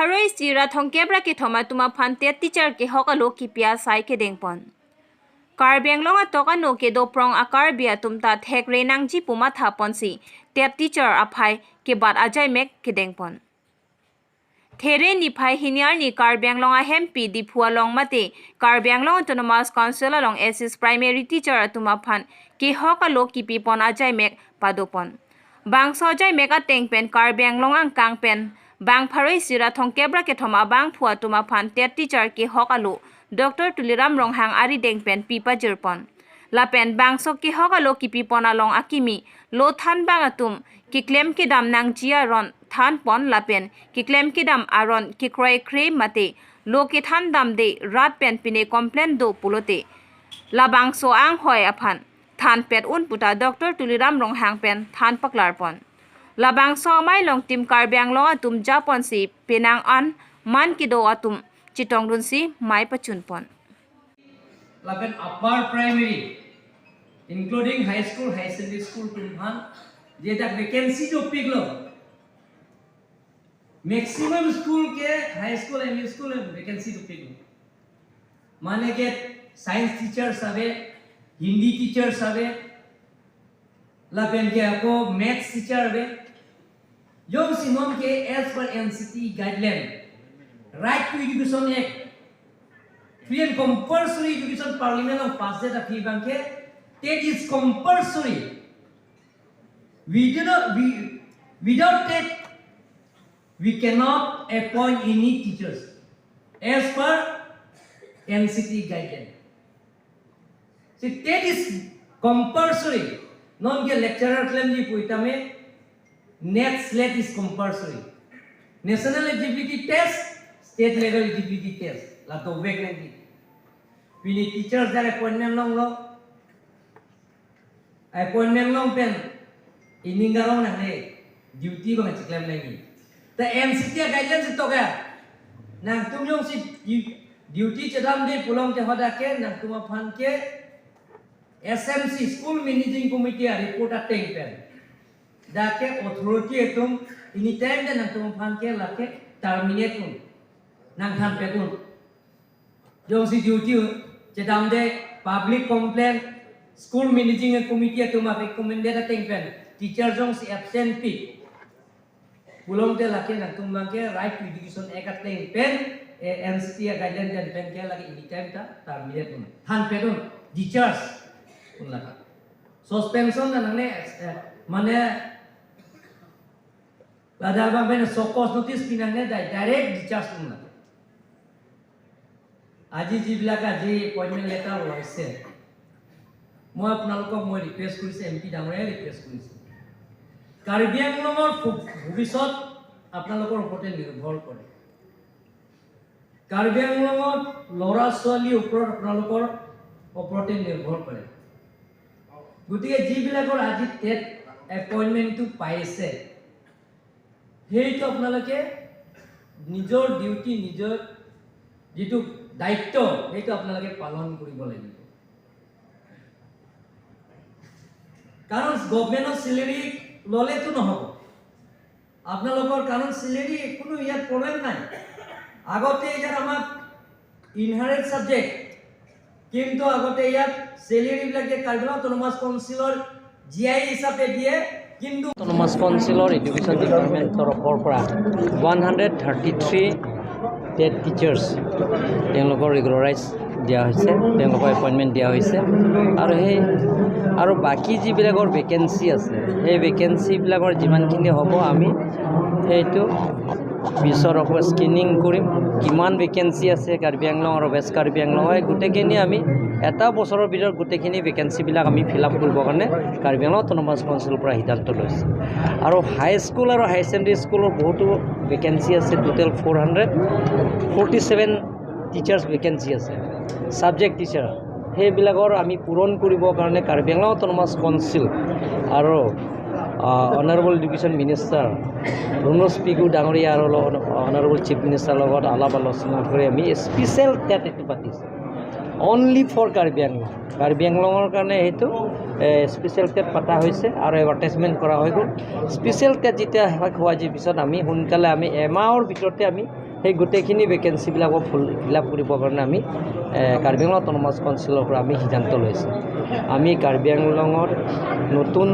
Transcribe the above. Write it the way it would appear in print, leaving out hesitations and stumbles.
pharoi sira thongkebra ke thoma tuma phan TET teacher ke hokalo ki pia sai ke dengpon Karbiang longa toka no ke do prong akar bia tumta thek renang ji puma thapon si TET teacher Aphai ke bat ajai mek ke dengpon There ni phai hiniar ni Karbiang longa hempi di phua long mate Karbiang long autonomous council along SS primary teacher atuma phan ke hokalo ki pi pon ajai mek padopon Bang sojai mek ateng pen Karbiang long ang kang pen Bang pharoi sira thongkebra ke thoma bang phua tuma phan TET teacher ke hokalo Dr. Tuliram Ronghang Ari Dengpen Pipa Jirpon. Lapen Bangsok ki hokalo ki pipon along akimi, lo than bangatum, ki klem ki dam nang jia ron, than pon lapen, ki klem ki dam aron, ki kroy kre mate, lo ki than dam de, rat pen pine komplain do pulote. La bangso ang hoy apan, than pet un puta Dr. Tuliram Ronghang pen, than paklarpon. La bangso mai long tim Karbiang long atum japon si, pinang an, man ki do atum, Chitong dun si mai pachunpon. Lapen upper primary, including high school, high secondary school, tumhan, je tak vacancy jo piglo. Maximum school ke high school, ME school vacancy jo piglo. माने के science teachers sabe, Hindi teachers sabe, lapen ke आपको maths teacher sabe. जो Simone K as per NCT guideline. Right to Education Act, free and compulsory education parliament of passed a fee bank. TET is compulsory. Without TET, we cannot appoint any teachers as per NCT guideline. See, TET is compulsory. Non ke lecturer claim ji puita me net slate is compulsory. National eligibility test. State level eligibility test, la to vacancy. Pini teachers dar appointment long pen. Ini ngarong na ne duty bang claim lagi. The NCT guidelines itu kaya. Nang tum yung si duty cedam de pulang ke hoda ke nang tuma phan ke SMC school managing committee report ateng pen. Da ke authority tum ini time de nang tuma phan ke la ke terminate tum. Nang than petun jong si duty cedam de public complaint school managing committee tu ma recommended ateng pen teacher jong si absent pi pulong te lakin nang tumbang ke right to education act ateng pen NCT guideline dan pen ke lagi ini time ta terminate pun than petun teachers pun lagi suspension nang ne mane lada bang pen sokos notice pinang ne direct teachers pun lagi আজি যিবিলাকা যি appointment letter ওলাইছে মই আপোনালোকক মই request কৰিছে MP ডাঙৰে request কৰিছে কাৰ্বি আংলঙৰ ভৱিষ্যত আপোনালোকৰ ওপৰতে নিৰ্ভৰ কৰে কাৰ্বি আংলঙৰ ল'ৰা ছোৱালীৰ ওপৰত আপোনালোকৰ ওপৰতে নিৰ্ভৰ কৰে গতিকে যিবিলাকৰ আজি টেট এপইন্টমেন্টটো পাইছে সেইটো আপোনালোকে নিজৰ ডিউটি নিজৰ যেটো দায়িত্ব সেইটো আপোনালোকে পালন কৰিব লাগিব কাৰণ গভৰ্ণমেণ্টৰ স্যালাৰি ললেতো নহব আপোনালোকৰ কাৰণ স্যালাৰি কোনো ইয়াত প্ৰবলেম নাই আগতে ইয়াত আমাক ইনহাৰেন্ট সাবজেক্ট কিন্তু আগতে ইয়াত স্যালাৰি বিলাকে কাৰ্বি অটোনমাস কাউন্সিলৰ জিআই হিচাপে দিয়ে কিন্তু অটোনমাস কাউন্সিলৰ এডুকেশ্যন ডিপাৰ্টমেণ্টৰ পৰা 133 TET teachers তেওঁলোকৰ ৰেগুলাৰাইজ দিয়া হৈছে তেওঁলোকৰ এপইন্টমেন্ট দিয়া হৈছে আৰু বাকি যিবিলাকৰ ভেকেন্সি আছে সেই ভেকেন্সি বিলাকৰ যিমানখিনি হ'ব আমি সেইটো বিচৰ অফ স্ক্ৰিনিং কৰিম কিমান ভেকেন্সি আছে কাৰ্বি আংলং আৰু বেষ্ট কাৰ্বি আংলং গোটেইখিনি আমি এটা বছৰৰ ভিতৰত গোটেইখিনি ভেকেন্সি বিলাক আমি ফিল আপ কৰিব কাৰণে কাৰ্বি আংলং অটোনমাস কাউন্সিলৰ পৰা সিদ্ধান্ত লৈছে আৰু হাই স্কুল আৰু হাই সেকেন্ডাৰী স্কুলৰ বহুতো ভেকেন্সি আছে টোটাল 447 টিচাৰ্স ভেকেন্সি আছে সাবজেক্ট টিচাৰ সেইবিলাকৰ আমি পূৰণ কৰিবৰ কাৰণে কাৰ্বি আংলং অটোনমাস কাউন্সিল আৰু অনাৰেবল এডুকেশ্যন মিনিষ্টাৰ ৰুনুস পিগু ডাঙৰীয়া আৰু অনাৰেবল চিফ মিনিষ্টাৰৰ লগত আলাপ আলোচনা কৰি আমি স্পেচিয়েল টেট এটো পাতিছোঁ অনলি ফৰ কাৰ্বি আংলঙৰ কাৰণে সেইটো স্পেচিয়েল টেট পতা হৈছে আৰু এডভাৰটাইজমেণ্ট কৰা হৈ গ'ল স্পেচিয়েল টেট যেতিয়া শেষ হোৱাৰ পিছত আমি সোনকালে আমি এমাহৰ ভিতৰতে আমি সেই গোটেইখিনি ভেকেঞ্চিবিলাকক ফিল আপ কৰিবৰ কাৰণে আমি কাৰ্বি আংলং অট'নমাছ কাউন্সিলৰ পৰা আমি সিদ্ধান্ত লৈছোঁ। আমি কাৰ্বি আংলঙৰ নতুন